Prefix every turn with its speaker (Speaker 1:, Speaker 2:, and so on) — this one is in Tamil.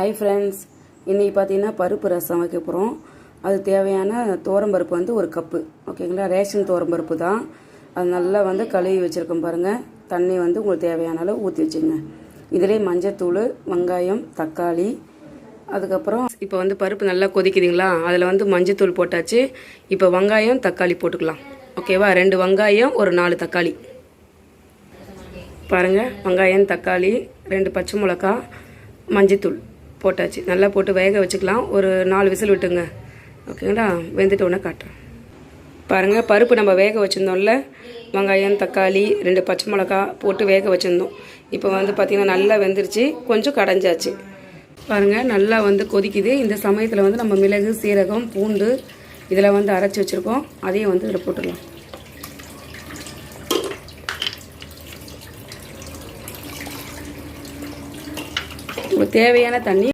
Speaker 1: ஹாய் ஃப்ரெண்ட்ஸ், இன்றைக்கி பார்த்தீங்கன்னா பருப்பு ரசம் வைக்க போகிறோம். அது தேவையான துவரம்பருப்பு வந்து ஒரு கப்பு, ஓகேங்களா. ரேஷன் துவரம்பருப்பு தான். அது நல்லா வந்து கழுவி வச்சுருக்கோம் பாருங்கள். தண்ணி வந்து உங்களுக்கு தேவையான அளவு ஊற்றி வச்சுங்க. இதிலே மஞ்சத்தூள், வெங்காயம், தக்காளி, அதுக்கப்புறம் இப்போ வந்து பருப்பு நல்லா கொதிக்குதுங்களா, அதில் வந்து மஞ்சத்தூள் போட்டாச்சு. இப்போ வெங்காயம், தக்காளி போட்டுக்கலாம், ஓகேவா. 2 வெங்காயம், ஒரு 4 தக்காளி பாருங்கள். வெங்காயம், தக்காளி, 2 பச்சை மிளகா, மஞ்சத்தூள் போட்டாச்சு. நல்லா போட்டு வேக வச்சுக்கலாம். ஒரு 4 விசில் விட்டுங்க, ஓகேங்களா. வெந்துட்டு உடனே காட்டுறேன் பாருங்கள். பருப்பு நம்ம வேக வச்சுருந்தோம்ல, வெங்காயம், தக்காளி, 2 பச்சை மிளகா போட்டு வேக வச்சுருந்தோம். இப்போ வந்து பார்த்திங்கன்னா நல்லா வெந்துருச்சு, கொஞ்சம் கடைஞ்சாச்சு பாருங்கள். நல்லா வந்து கொதிக்குது. இந்த சமயத்தில் வந்து நம்ம மிளகு, சீரகம், பூண்டு இதில் வந்து அரைச்சி வச்சுருக்கோம். அதையும் வந்து இதில் போட்டுடலாம். தேவையான தண்ணி